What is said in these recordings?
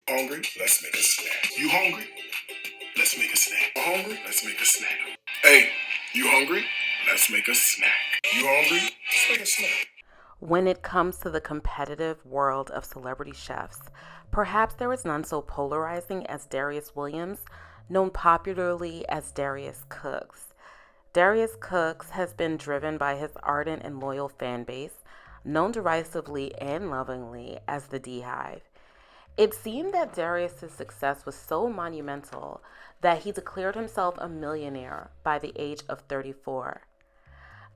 Hungry? Let's make a snack. You hungry? Let's make a snack. Hungry? Let's make a snack. Hey, you hungry? Let's make a snack. You hungry? Let's make a snack. When it comes to the competitive world of celebrity chefs, perhaps there is none so polarizing as Darius Williams, known popularly as Darius Cooks. Darius Cooks has been driven by his ardent and loyal fan base, known derisively and lovingly as the D Hive. It seemed that Darius's success was so monumental that he declared himself a millionaire by the age of 34.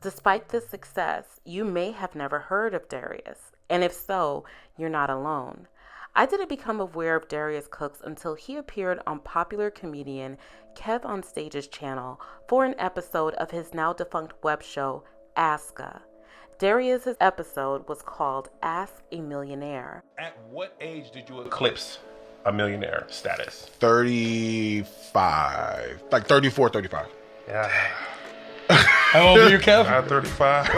Despite this success, you may have never heard of Darius, and if so, you're not alone. I didn't become aware of Darius Cooks until he appeared on popular comedian Kev on Stage's channel for an episode of his now defunct web show, Aska. Darius's episode was called Ask a Millionaire. At what age did you eclipse a millionaire status? 35. Like 34, 35. Yeah. How old are you, Kev? I'm 35.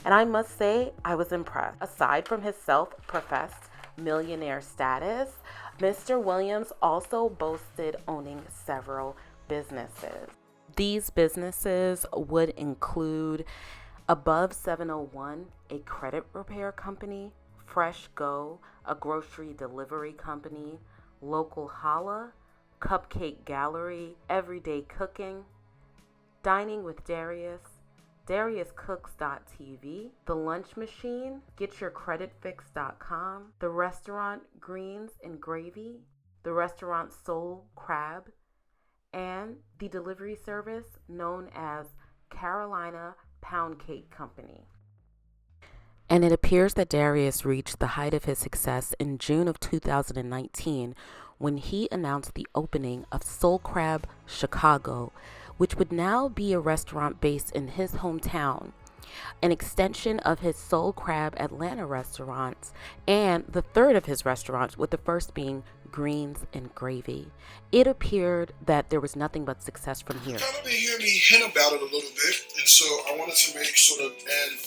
And I must say, I was impressed. Aside from his self-professed millionaire status, Mr. Williams also boasted owning several businesses. These businesses would include Above 701, a credit repair company, Fresh Go, a grocery delivery company, Local Holla, Cupcake Gallery, Everyday Cooking, Dining with Darius, DariusCooks.tv, The Lunch Machine, GetYourCreditFix.com, the restaurant Greens and Gravy, the restaurant Soul Crab, and the delivery service known as Carolina Pound Cake Company. And it appears that Darius reached the height of his success in June of 2019 when he announced the opening of Soul Crab Chicago, which would now be a restaurant based in his hometown, an extension of his Soul Crab Atlanta restaurants, and the third of his restaurants, with the first being Greens and Gravy. It appeared that there was nothing but success from here. Kind of been hearing me hint about it a little bit, and so I wanted to make sort of an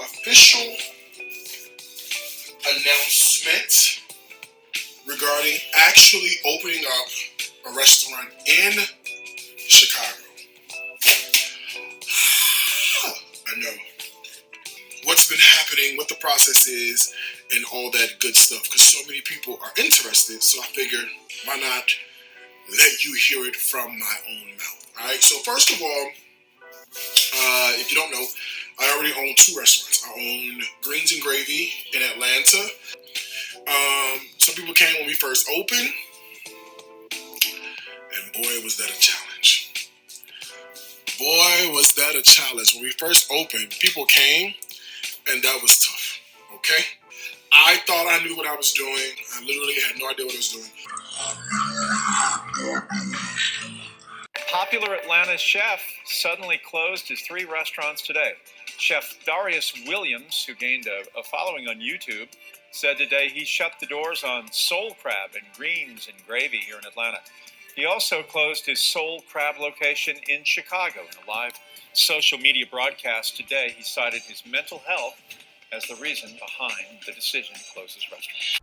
official announcement regarding actually opening up a restaurant in Chicago. I know what's been happening, what the process is, and all that good stuff, because so many people are interested. So I figured, why not let you hear it from my own mouth? All right. So first of all, if you don't know, I already own two restaurants. I own Greens and Gravy in Atlanta. Some people came when we first opened, and boy, was that a challenge. Boy, was that a challenge. When we first opened, people came, and that was tough, okay? I thought I knew what I was doing. I literally had no idea what I was doing. Popular Atlanta chef suddenly closed his 3 restaurants today. Chef Darius Williams, who gained a following on YouTube, said today he shut the doors on Soul Crab and Greens and Gravy here in Atlanta. He also closed his Soul Crab location in Chicago. In a live social media broadcast today, he cited his mental health as the reason behind the decision to close his restaurant.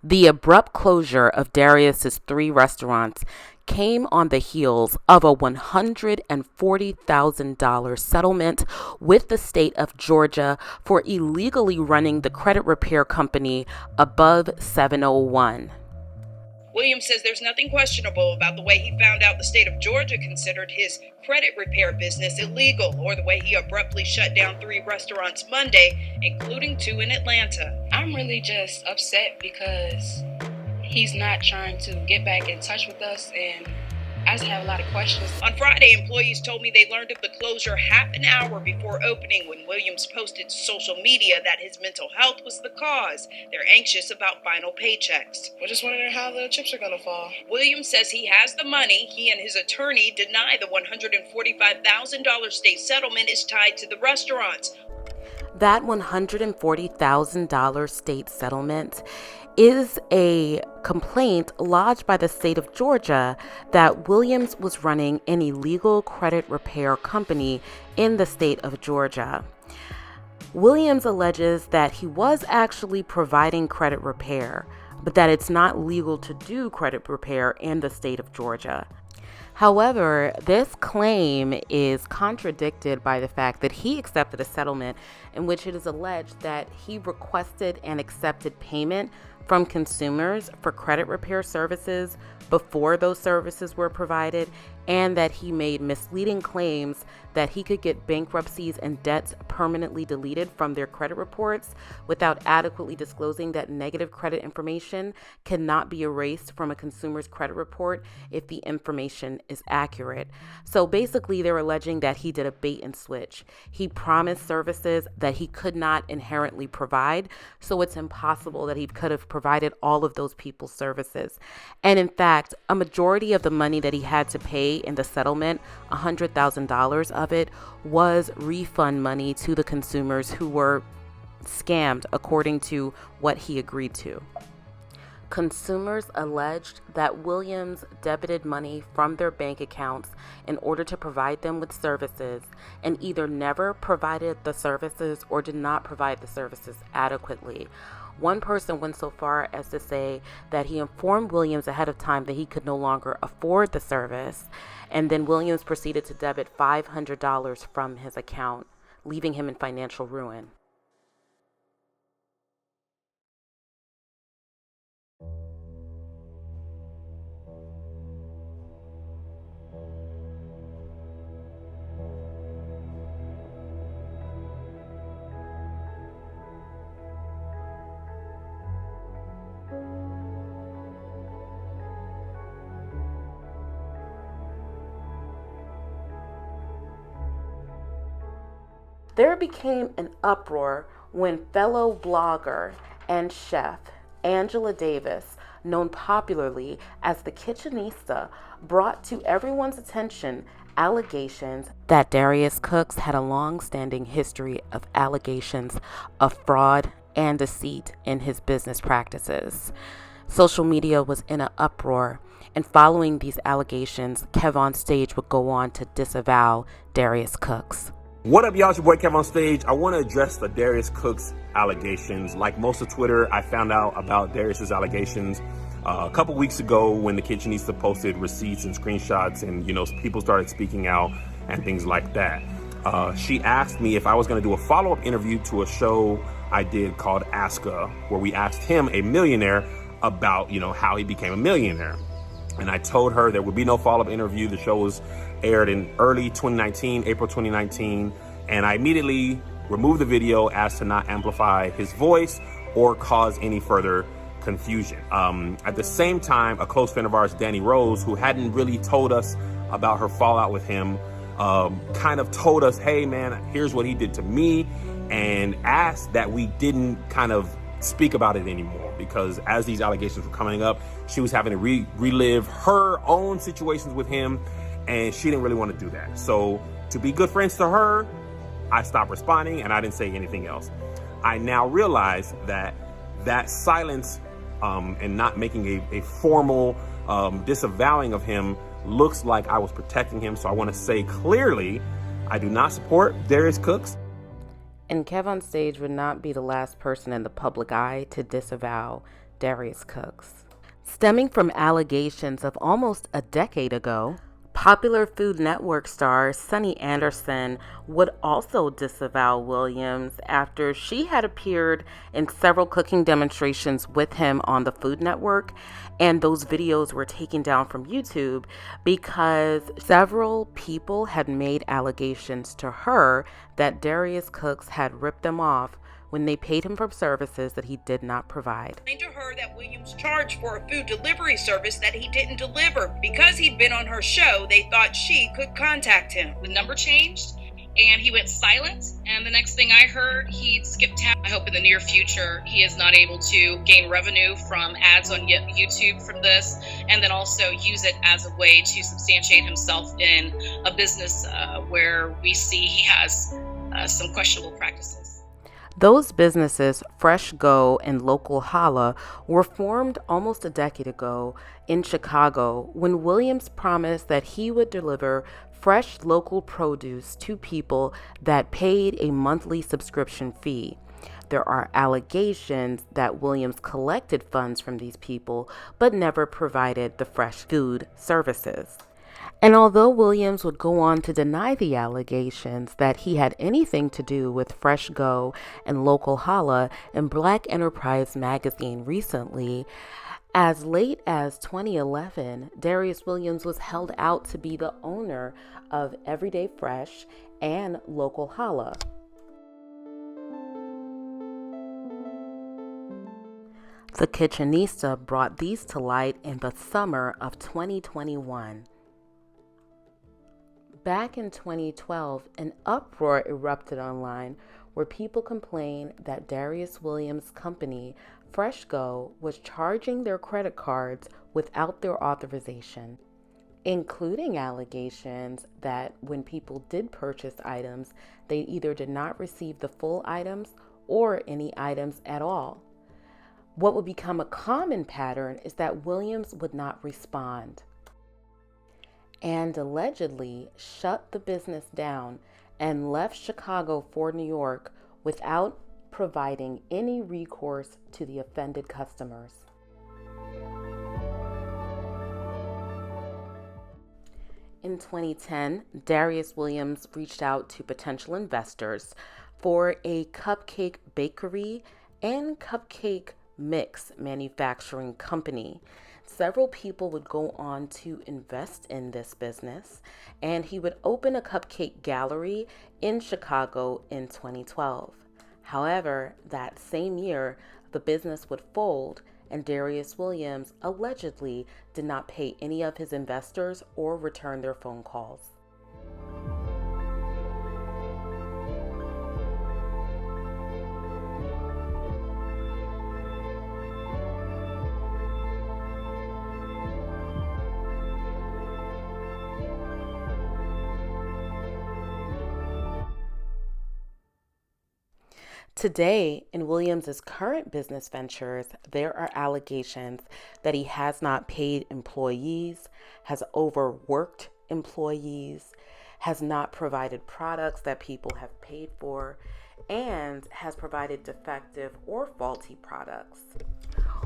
The abrupt closure of Darius's 3 restaurants came on the heels of a $140,000 settlement with the state of Georgia for illegally running the credit repair company Above 701. Williams says there's nothing questionable about the way he found out the state of Georgia considered his credit repair business illegal, or the way he abruptly shut down 3 restaurants Monday, including 2 in Atlanta. I'm really just upset because he's not trying to get back in touch with us, and I just have a lot of questions. On Friday, employees told me they learned of the closure half an hour before opening when Williams posted to social media that his mental health was the cause. They're anxious about final paychecks. We're just wondering how the chips are going to fall. Williams says he has the money. He and his attorney deny the $145,000 state settlement is tied to the restaurants. That $140,000 state settlement is a complaint lodged by the state of Georgia that Williams was running an illegal credit repair company in the state of Georgia. Williams alleges that he was actually providing credit repair, but that it's not legal to do credit repair in the state of Georgia. However, this claim is contradicted by the fact that he accepted a settlement in which it is alleged that he requested and accepted payment from consumers for credit repair services before those services were provided, and that he made misleading claims that he could get bankruptcies and debts permanently deleted from their credit reports without adequately disclosing that negative credit information cannot be erased from a consumer's credit report if the information is accurate. So basically, they're alleging that he did a bait and switch. He promised services that he could not inherently provide, so it's impossible that he could have provided all of those people's services. And in fact, a majority of the money that he had to pay in the settlement, $100,000 of it, was refund money to the consumers who were scammed according to what he agreed to. Consumers alleged that Williams debited money from their bank accounts in order to provide them with services, and either never provided the services or did not provide the services adequately. One person went so far as to say that he informed Williams ahead of time that he could no longer afford the service, and then Williams proceeded to debit $500 from his account, leaving him in financial ruin. There became an uproar when fellow blogger and chef Angela Davis, known popularly as the Kitchenista, brought to everyone's attention allegations that Darius Crooks had a long-standing history of allegations of fraud and deceit in his business practices. Social media was in an uproar, and following these allegations, Kev on Stage would go on to disavow Darius Crooks. What up, y'all? It's your boy Kev on Stage. I want to address the Darius Crooks allegations. Like most of Twitter, I found out about Darius's allegations a couple weeks ago when the Kitchenista posted receipts and screenshots, and people started speaking out and things like that. She asked me if I was going to do a follow-up interview to a show I did called Aska, where we asked him, a millionaire, about how he became a millionaire. And I told her there would be no follow-up interview. The show was aired in early 2019, April 2019, and I immediately removed the video as to not amplify his voice or cause any further confusion. At the same time, a close friend of ours, Danny Rose, who hadn't really told us about her fallout with him, kind of told us, hey man, here's what he did to me, and asked that we didn't kind of speak about it anymore, because as these allegations were coming up, she was having to relive her own situations with him, and she didn't really want to do that. So to be good friends to her, I stopped responding and I didn't say anything else. I now realize that silence and not making a formal disavowing of him looks like I was protecting him. So I want to say clearly, I do not support Darius Crooks. And Kev on Stage would not be the last person in the public eye to disavow Darius Crooks. Stemming from allegations of almost a decade ago, popular Food Network star Sunny Anderson would also disavow Williams after she had appeared in several cooking demonstrations with him on the Food Network, and those videos were taken down from YouTube because several people had made allegations to her that Darius Crooks had ripped them off when they paid him for services that he did not provide. To her that Williams charged for a food delivery service that he didn't deliver. Because he'd been on her show, they thought she could contact him. The number changed and he went silent, and the next thing I heard, he'd skipped town. I hope in the near future he is not able to gain revenue from ads on YouTube from this, and then also use it as a way to substantiate himself in a business where we see he has some questionable practices. Those businesses, Fresh Go and Local Holla, were formed almost a decade ago in Chicago when Williams promised that he would deliver fresh local produce to people that paid a monthly subscription fee. There are allegations that Williams collected funds from these people but never provided the fresh food services. And although Williams would go on to deny the allegations that he had anything to do with Fresh Go and Local Holla in Black Enterprise magazine recently, as late as 2011, Darius Williams was held out to be the owner of Everyday Fresh and Local Holla. The Kitchenista brought these to light in the summer of 2021. Back in 2012, an uproar erupted online where people complained that Darius Williams' company, Fresh Go, was charging their credit cards without their authorization, including allegations that when people did purchase items, they either did not receive the full items or any items at all. What would become a common pattern is that Williams would not respond and allegedly shut the business down and left Chicago for New York without providing any recourse to the offended customers. In 2010, Darius Williams reached out to potential investors for a cupcake bakery and cupcake mix manufacturing company. Several people would go on to invest in this business, and he would open a cupcake gallery in Chicago in 2012. However, that same year, the business would fold, and Darius Williams allegedly did not pay any of his investors or return their phone calls. Today, in Williams' current business ventures, there are allegations that he has not paid employees, has overworked employees, has not provided products that people have paid for, and has provided defective or faulty products.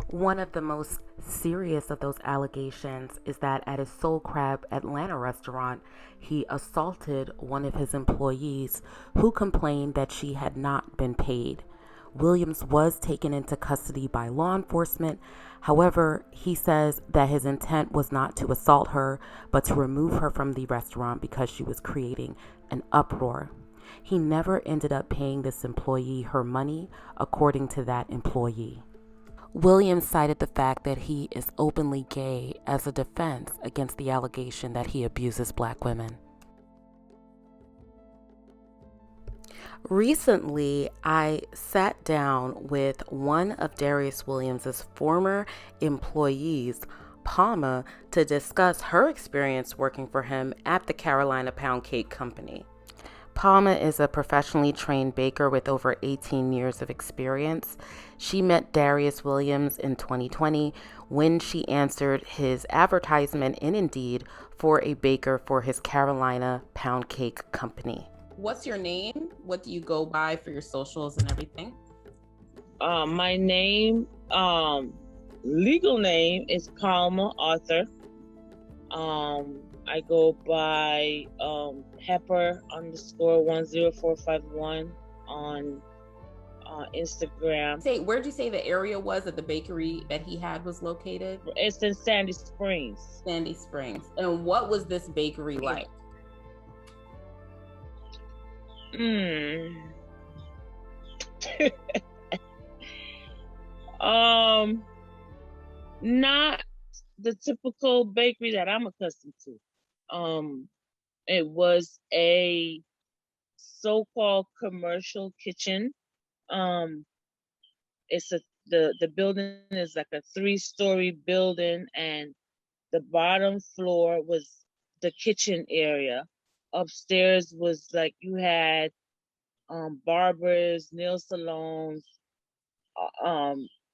One of the most serious of those allegations is that at his Soul Crab Atlanta restaurant, he assaulted one of his employees who complained that she had not been paid. Williams was taken into custody by law enforcement. However, he says that his intent was not to assault her, but to remove her from the restaurant because she was creating an uproar. He never ended up paying this employee her money, according to that employee. Williams cited the fact that he is openly gay as a defense against the allegation that he abuses Black women. Recently, I sat down with one of Darius Williams' former employees, Palma, to discuss her experience working for him at the Carolina Pound Cake Company. Palma is a professionally trained baker with over 18 years of experience. She met Darius Williams in 2020 when she answered his advertisement in Indeed for a baker for his Carolina Pound Cake Company. What's your name? What do you go by for your socials and everything? My name, legal name is Palma Arthur. I go by Pepper_10451 on Instagram. Where'd you say the area was that the bakery that he had was located? It's in Sandy Springs. Sandy Springs. And what was this bakery like? Not the typical bakery that I'm accustomed to. It was a so-called commercial kitchen. The building is like a 3-story building, and the bottom floor was the kitchen area. Upstairs was like you had barbers, nail salons,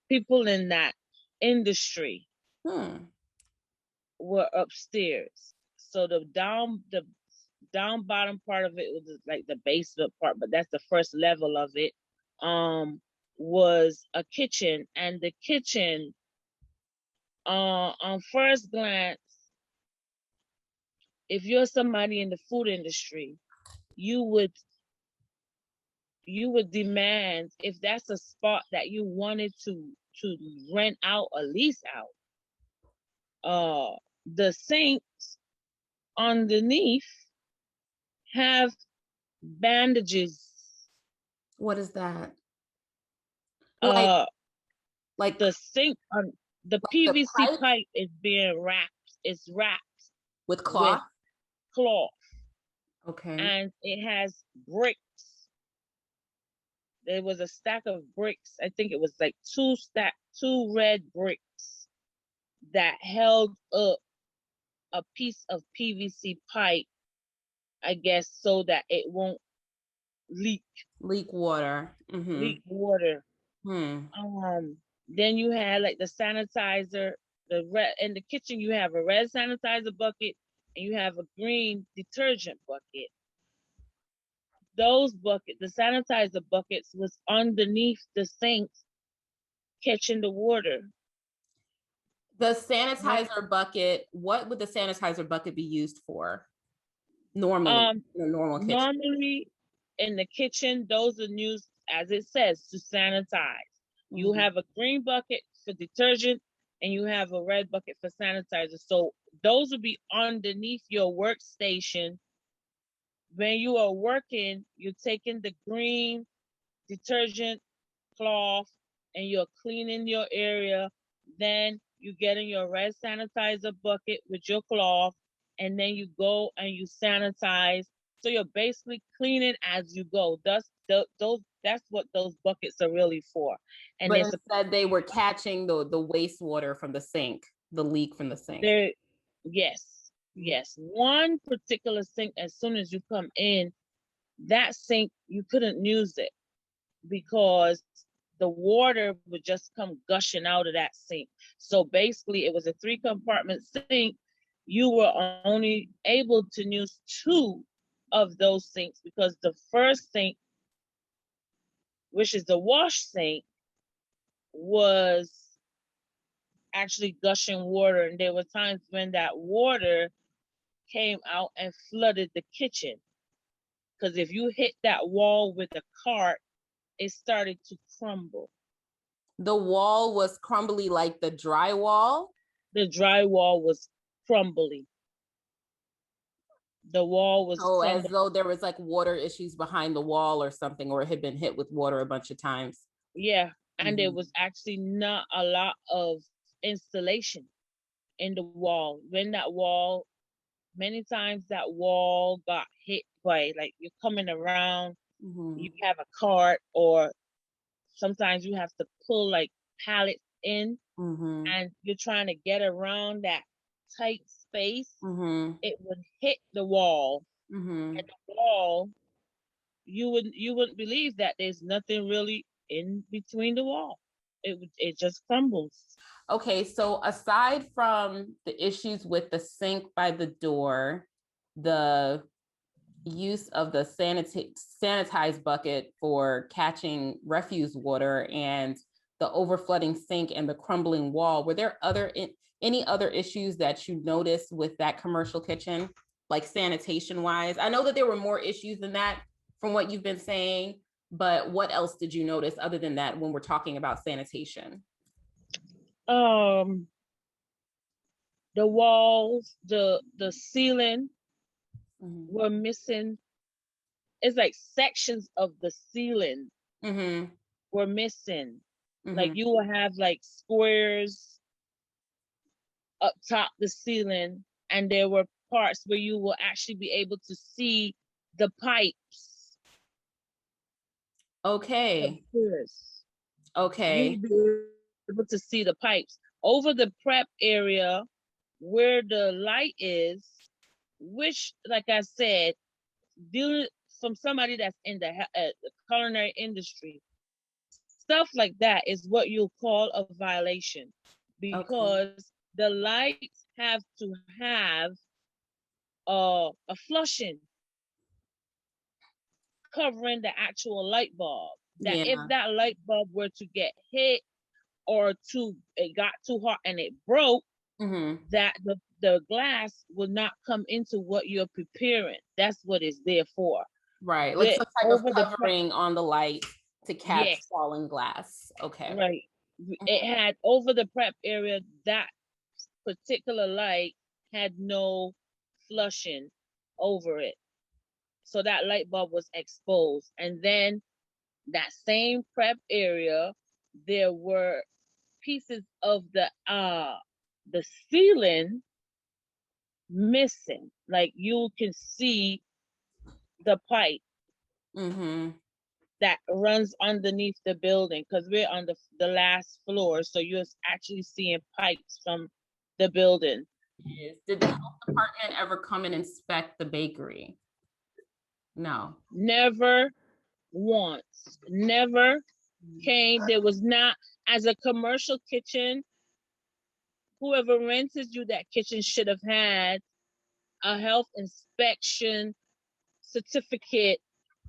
people in that industry were upstairs. So the down bottom part of it was like the basement part, but that's the first level of it. Was a kitchen, and the kitchen, on first glance, if you're somebody in the food industry, you would demand, if that's a spot that you wanted to rent out or lease out, the sinks underneath have bandages. What is that? Uh, Like the sink on the like the PVC pipe pipe is being wrapped. It's wrapped with with cloth? cloth, Okay. and it has bricks. There was a stack of bricks. I think it was like two red bricks that held up a piece of PVC pipe, I guess, so that it won't leak Leak water. leak water. Hmm. Then you had like the sanitizer, the red in the kitchen. You have a red sanitizer bucket and you have a green detergent bucket. Those buckets, the sanitizer buckets, was underneath the sinks catching the water. The sanitizer bucket, what would the sanitizer bucket be used for normally in a normal kitchen? Normally in the kitchen, those are used, as it says, to sanitize. You have a green bucket for detergent and you have a red bucket for sanitizer. So those would be underneath your workstation. When you are working, you're taking the green detergent cloth and you're cleaning your area. Then you get in your red sanitizer bucket with your cloth, and then you go and you sanitize. So you're basically cleaning as you go. That's what those buckets are really for. And But instead they were catching the wastewater from the sink, the leak from the sink. Yes. One particular sink, as soon as you come in, that sink, you couldn't use it because the water would just come gushing out of that sink. So basically, it was a 3-compartment sink. You were only able to use 2 of those sinks because the first sink, which is the wash sink, was actually gushing water. And there were times when that water came out and flooded the kitchen. Because if you hit that wall with a cart, it started to crumble. The wall was crumbly like the drywall? The drywall was crumbly. The wall was as though there was like water issues behind the wall or something, or it had been hit with water a bunch of times. Yeah, and there was actually not a lot of installation in the wall. When that wall, many times that wall got hit by, like, you're coming around, you have a cart, or sometimes you have to pull like pallets in, and you're trying to get around that tight space. It would hit the wall, and the wall, you wouldn't believe that there's nothing really in between the wall. It just crumbles. Okay, so aside from the issues with the sink by the door, the use of the sanitized bucket for catching refuse water, and the overflooding sink and the crumbling wall, were there any other issues that you noticed with that commercial kitchen, like sanitation wise? I know that there were more issues than that from what you've been saying, but what else did you notice other than that when we're talking about sanitation? The walls, the ceiling were missing. It's like sections of the ceiling were missing. Like you will have like squares up top the ceiling, and there were parts where you will actually be able to see the pipes. Okay. Okay. You'll be able to see the pipes over the prep area where the light is, which, like I said, from somebody that's in the culinary industry. Stuff like that is what you'll call a violation, Okay. because the lights have to have a flushing covering the actual light bulb. That if Yeah. that light bulb were to get hit or it got too hot and it broke, Mm-hmm. that the glass will not come into what you're preparing. That's what it's there for. Right. Like The some type of over the covering on the light to catch yes, falling glass. Okay. right. It had over the prep area, that particular light had no flushing over it. So that light bulb was exposed. And then that same prep area, there were pieces of the ceiling missing. Like you can see the pipe Mm-hmm. that runs underneath the building, because we're on the last floor, so you're actually seeing pipes from the building. Yes. Did the health department ever come and inspect the bakery? No. Never once. Never came. There was not, as a commercial kitchen, whoever rented you that kitchen should have had a health inspection certificate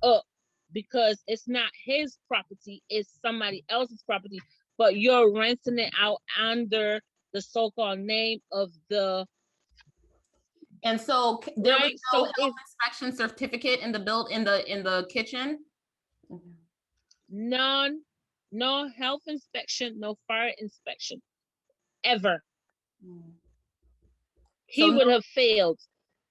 up, because it's not his property, it's somebody else's property, but you're renting it out under the so-called name of the And so there was right. no So health if inspection certificate in the kitchen. none, no health inspection, no fire inspection ever, he So would no. have failed.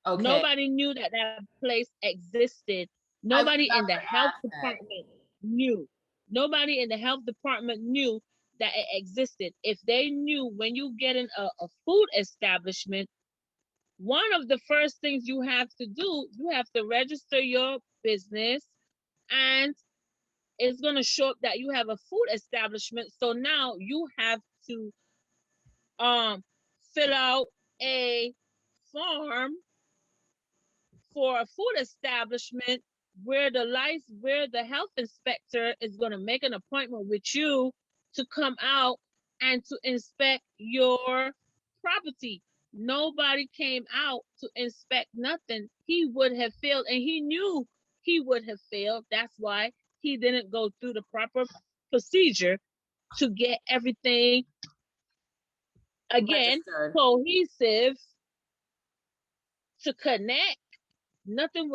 Okay. Nobody knew that that place existed. I was Nobody in about the to health ask that. department knew. Nobody in the health department knew that it existed. If they knew, when you get in a food establishment, one of the first things you have to do, you have to register your business, and it's going to show up that you have a food establishment. So now you have to fill out a form for a food establishment, where the health inspector is going to make an appointment with you to come out and to inspect your property. Nobody came out to inspect nothing. He would have failed, and he knew he would have failed. That's why he didn't go through the proper procedure to get everything, again, Registered. cohesive, to connect. Nothing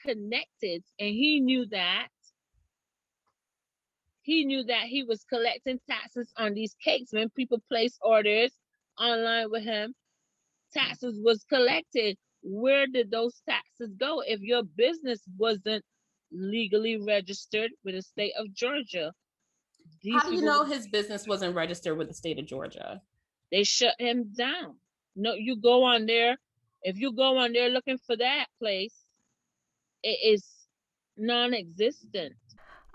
connected, and he knew that. He was collecting taxes on these cakes. When people place orders online with him, taxes was collected. Where did those taxes go if your business wasn't legally registered with the state of Georgia? How These do you people, know his business wasn't registered with the state of Georgia? they shut him down. No, you go on there. If you go on there looking for that place, it is non-existent.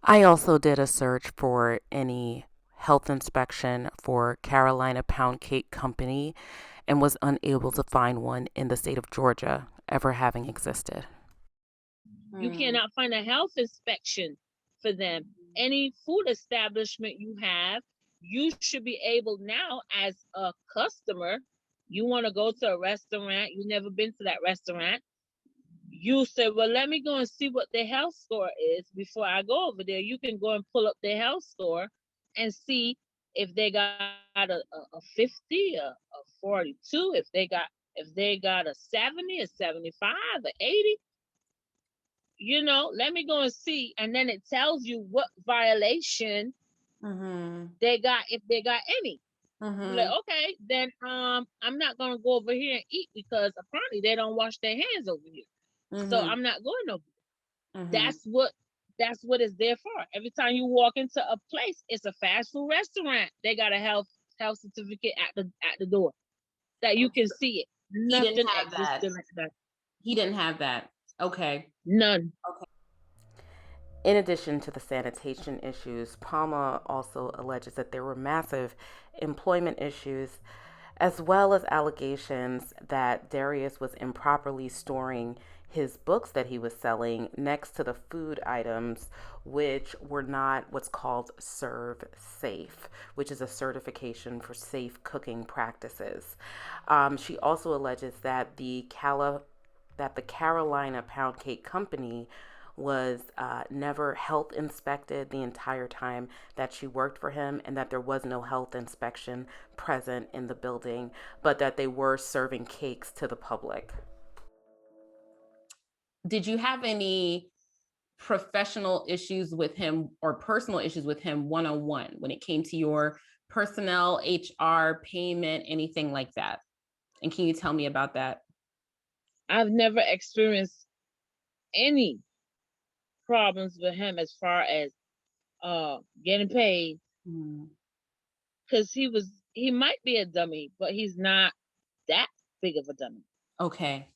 I also did a search for any health inspection for Carolina Pound Cake Company and was unable to find one in the state of Georgia ever having existed. You cannot find a health inspection for them. Any food establishment you have, you should be able now, as a customer, you want to go to a restaurant, you've never been to that restaurant, you say, well, let me go and see what their health score is before I go over there. You can go and pull up their health score and see if they got a 50, a 42, if they got a 70, a 75, a 80. Let me go and see. And then it tells you what violation they got, if they got any. Like, okay, then I'm not gonna go over here and eat, because apparently they don't wash their hands over here. So I'm not going over there. That's what it's there for. Every time you walk into a place, it's a fast food restaurant, they got a health certificate at the door that you can see it. He didn't Nothing have that. existed like that. He didn't have that. Okay. None. In addition to the sanitation issues, Palma also alleges that there were massive employment issues, as well as allegations that Darius was improperly storing his books that he was selling next to the food items, which were not what's called Serve Safe, which is a certification for safe cooking practices. She also alleges that the Carolina Pound Cake Company was never health inspected the entire time that she worked for him, and that there was no health inspection present in the building, but that they were serving cakes to the public. Did you have any professional issues with him or personal issues with him one-on-one when it came to your personnel, HR, payment, anything like that? And can you tell me about that? I've never experienced any problems with him as far as getting paid, because he might be a dummy, but he's not that big of a dummy. Okay.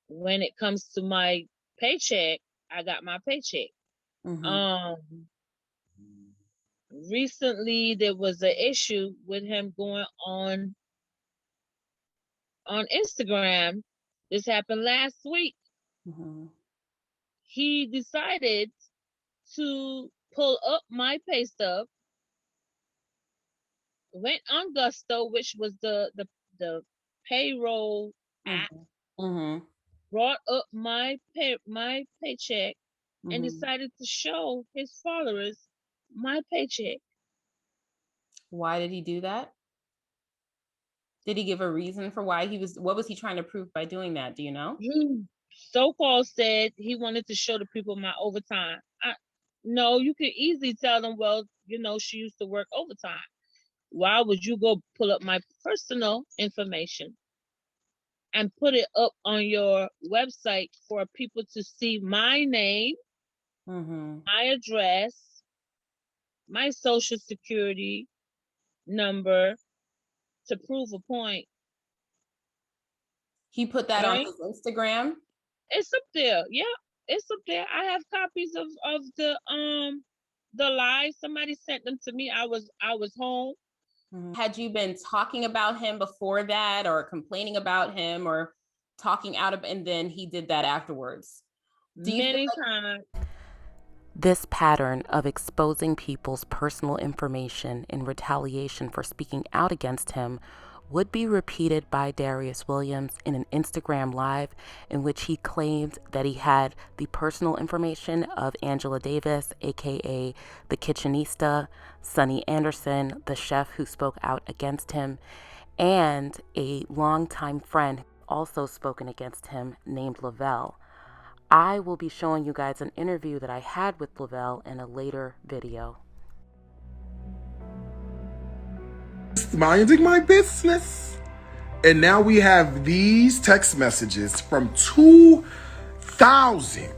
When it comes to my paycheck, I got my paycheck. Recently there was an issue with him going on Instagram. This happened last week. He decided to pull up my pay stub, went on Gusto, which was the payroll app, brought up my paycheck, and decided to show his followers my paycheck. Why did he do that? Did he give a reason for why what was he trying to prove by doing that? Do you know? He so-called said he wanted to show the people my overtime. No, you could easily tell them, well, she used to work overtime. Why would you go pull up my personal information and put it up on your website for people to see my name, my address, my social security number, to prove a point? He put that on his Instagram? It's up there. Yeah, it's up there. I have copies of the live. Somebody sent them to me. I was home. Had you been talking about him before that, or complaining about him, or talking out of, and then he did that afterwards? Many times. This pattern of exposing people's personal information in retaliation for speaking out against him would be repeated by Darius Williams in an Instagram Live in which he claimed that he had the personal information of Angela Davis, aka the Kitchenista, Sonny Anderson, the chef who spoke out against him, and a longtime friend also spoken against him named Lavelle. I will be showing you guys an interview that I had with Lavelle in a later video. Minding my business. And now we have these text messages from 2000.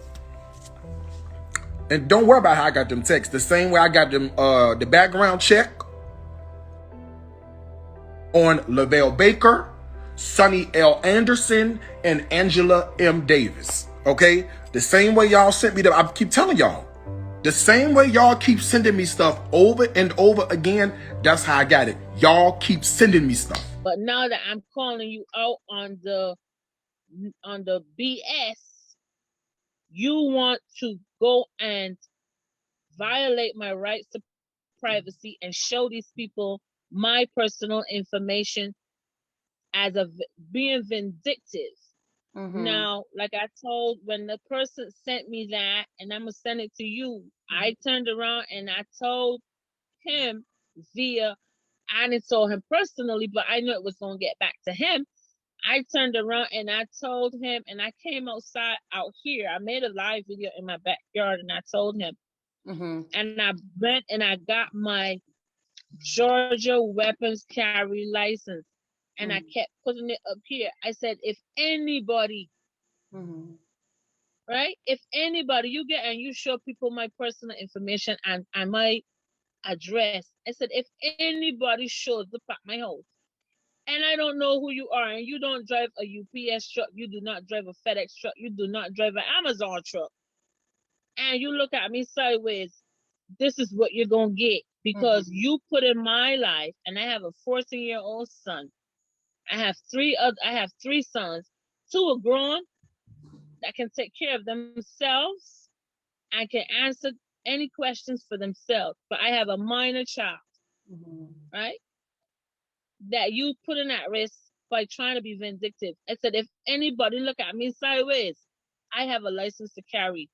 And don't worry about how I got them texts. The same way I got them the background check on Lavelle Baker, Sonny L. Anderson, and Angela M. Davis. Okay? The same way y'all sent me I keep telling y'all. The same way y'all keep sending me stuff over and over again, that's how I got it. Y'all keep sending me stuff. But now that I'm calling you out on the BS, you want to go and violate my rights to privacy and show these people my personal information as being vindictive. Now, like I told, when the person sent me that, and I'm gonna send it to you, I turned around and I told him I didn't tell him personally, but I knew it was gonna get back to him. I turned around and I told him, and I came out here. I made a live video in my backyard, and I told him, and I went and I got my Georgia weapons carry license. And I kept putting it up here. I said, if anybody, right? If anybody, you get and you show people my personal information and my address. I said, if anybody shows up at my house and I don't know who you are, and you don't drive a UPS truck, you do not drive a FedEx truck, you do not drive an Amazon truck, and you look at me sideways, this is what you're going to get, because you put in my life, and I have a 14-year-old son. I have three sons. 2 are grown. that can take care of themselves and can answer any questions for themselves. But I have a minor child, right? That you putting at risk by trying to be vindictive. I said, if anybody look at me sideways, I have a license to carry.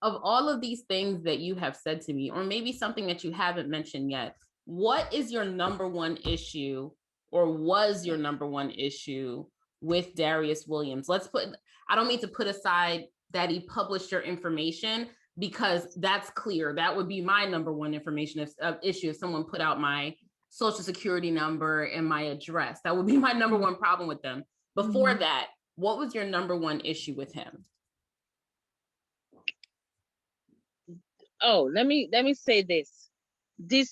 Of all of these things that you have said to me, or maybe something that you haven't mentioned yet, what is your number one issue, or was your number one issue with Darius Williams? I don't mean to put aside that he published your information, because that's clear. That would be my number one information issue if someone put out my social security number and my address. That would be my number one problem with them. Before that, what was your number one issue with him? Oh, let me say this.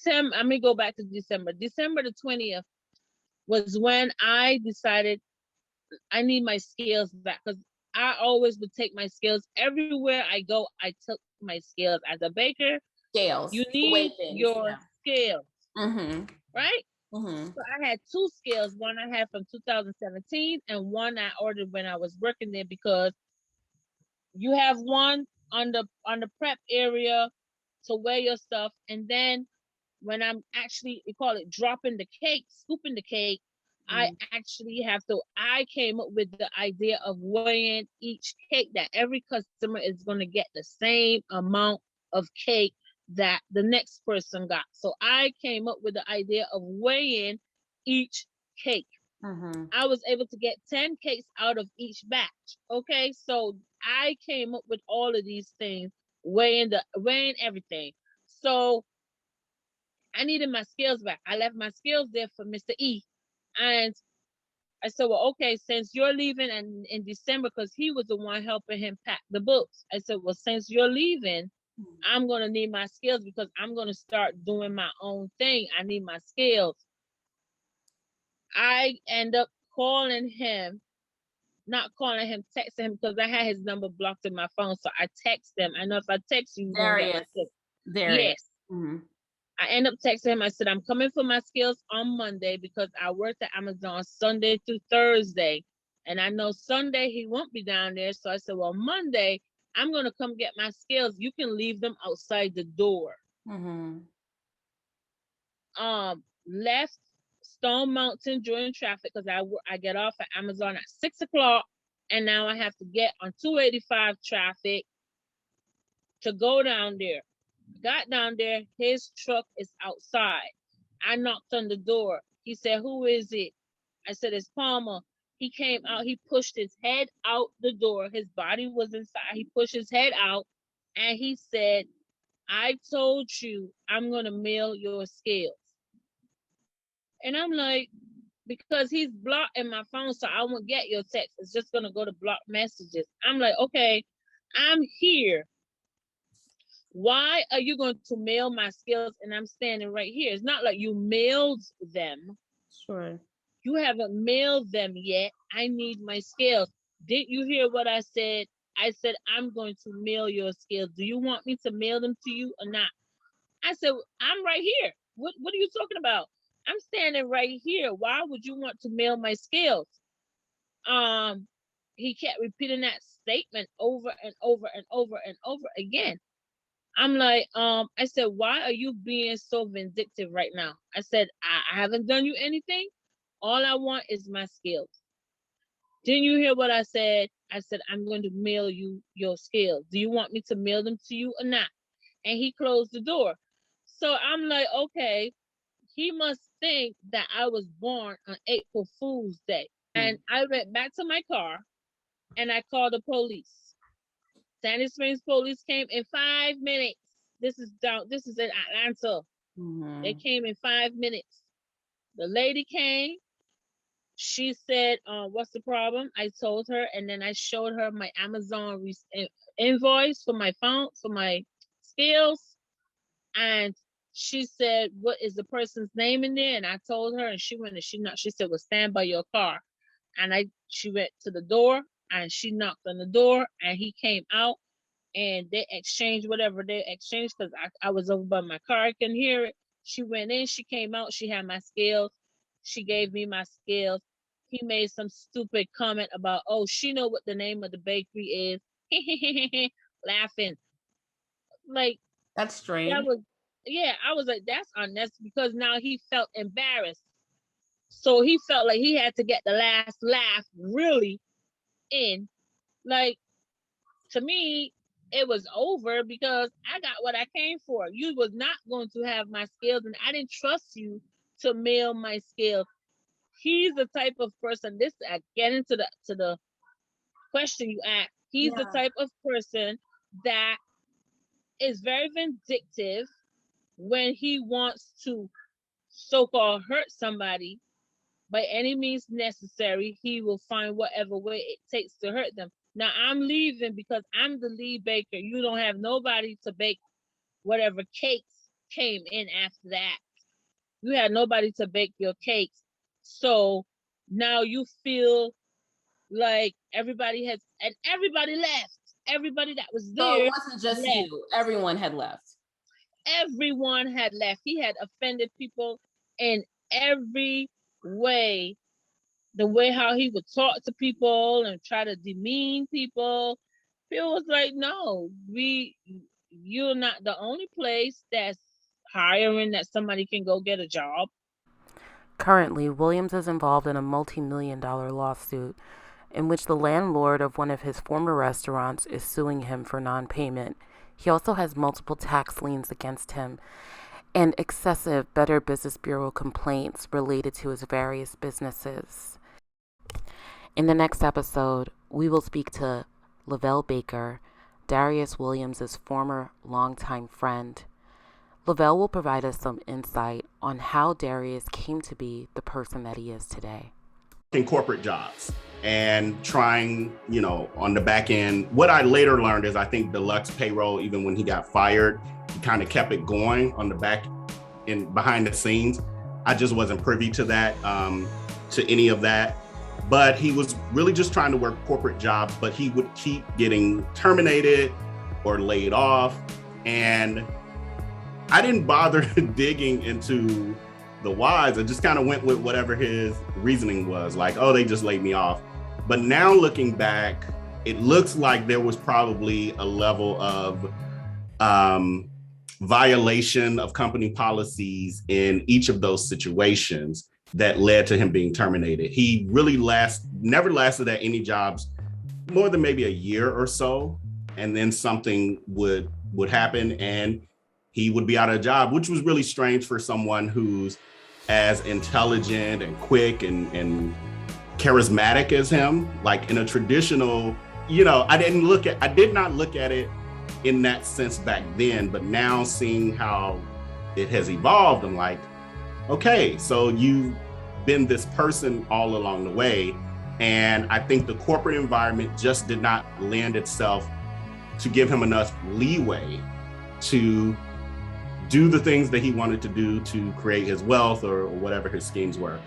Let me go back to December. December the 20th was when I decided I need my scales back, because I always would take my scales everywhere I go. I took my scales as a baker. Scales. You need your scales, right? So I had 2 scales. One I had from 2017, and one I ordered when I was working there, because you have one on the prep area to weigh your stuff, and then when I'm actually, we call it dropping the cake, scooping the cake, I actually have to, I came up with the idea of weighing each cake, that every customer is going to get the same amount of cake that the next person got. So I came up with the idea of weighing each cake. I was able to get 10 cakes out of each batch. Okay, so I came up with all of these things, weighing everything. So I needed my scales back. I left my scales there for Mr. E. And I said, well, okay, since you're leaving in December, because he was the one helping him pack the books. I said, well, since you're leaving, I'm going to need my scales, because I'm going to start doing my own thing. I need my scales. I end up calling him, not calling him, texting him, because I had his number blocked in my phone. So I text him. I know if I text you, Darius. Yes. I end up texting him. I said, I'm coming for my scales on Monday, because I worked at Amazon Sunday through Thursday. And I know Sunday he won't be down there. So I said, well, Monday, I'm going to come get my scales. You can leave them outside the door. Left Stone Mountain during traffic, because I get off at Amazon at 6 o'clock. And now I have to get on 285 traffic to go down there. Got down there, his truck is outside. I knocked on the door. He said, who is it? I said, it's Palmer. He came out, he pushed his head out the door. His body was inside. He pushed his head out, and he said, I told you I'm going to mail your scales. And I'm like, because he's blocking my phone, so I won't get your text. It's just going to go to blocked messages. I'm like, okay, I'm here. Why are you going to mail my scales and I'm standing right here? It's not like you mailed them. Sure. You haven't mailed them yet. I need my scales. Didn't you hear what I said? I said, I'm going to mail your scales. Do you want me to mail them to you or not? I said, I'm right here. What are you talking about? I'm standing right here. Why would you want to mail my scales? He kept repeating that statement over and over and over and over again. I'm like, I said, why are you being so vindictive right now? I said, I haven't done you anything. All I want is my scales. Didn't you hear what I said? I said, I'm going to mail you your scales. Do you want me to mail them to you or not? And he closed the door. So I'm like, okay, he must think that I was born on April Fool's Day. And I went back to my car and I called the police. Sandy Springs police came in 5 minutes. This is in Atlanta. They came in 5 minutes. The lady came. She said, what's the problem? I told her, and then I showed her my Amazon invoice for my phone, for my scales. And she said, what is the person's name in there? And I told her, and she went and she said, well, stand by your car. And she went to the door and she knocked on the door and he came out and they exchanged whatever they exchanged, because I was over by my car. I couldn't hear it. She went in, she came out, she had my scales. She gave me my scales. he made some stupid comment about, oh, she know what the name of the bakery is. Laughing. Like, That's strange. that was, yeah, I was like, that's unnecessary, because now he felt embarrassed. So he felt like he had to get the last laugh really in. Like, to me, it was over because I got what I came for. You was not going to have my scales, and I didn't trust you to mail my scales. He's the type of person. This, I get into the question you asked. He's the type of person that is very vindictive when he wants to so-called hurt somebody. By any means necessary, he will find whatever way it takes to hurt them. Now, I'm leaving because I'm the lead baker. You don't have nobody to bake whatever cakes came in after that. You had nobody to bake your cakes. So now you feel like everybody left. Everybody that was there. So it wasn't just left. you. Everyone had left. Everyone had left. He had offended people in every way. The way how he would talk to people and try to demean people. People was like, no, you're not the only place that's hiring that somebody can go get a job. Currently, Williams is involved in a multi-million-dollar lawsuit in which the landlord of one of his former restaurants is suing him for non-payment. He also has multiple tax liens against him and excessive Better Business Bureau complaints related to his various businesses. In the next episode, we will speak to Lavelle Baker, Darius Williams' former longtime friend. Lavelle will provide us some insight on how Darius came to be the person that he is today. In corporate jobs and trying, on the back end. What I later learned is I think Deluxe Payroll, even when he got fired, he kind of kept it going on the back and behind the scenes. I just wasn't privy to that, to any of that. But he was really just trying to work corporate jobs, but he would keep getting terminated or laid off. And I didn't bother digging into the whys. I just kind of went with whatever his reasoning was, like, oh, they just laid me off. But now looking back, it looks like there was probably a level of violation of company policies in each of those situations that led to him being terminated. He really never lasted at any jobs more than maybe a year or so. And then something would happen and he would be out of a job, which was really strange for someone who's as intelligent and quick and charismatic as him. Like in a traditional, I did not look at it in that sense back then, but now seeing how it has evolved, I'm like, okay, so you've been this person all along the way. And I think the corporate environment just did not lend itself to give him enough leeway to do the things that he wanted to do to create his wealth or whatever his schemes were.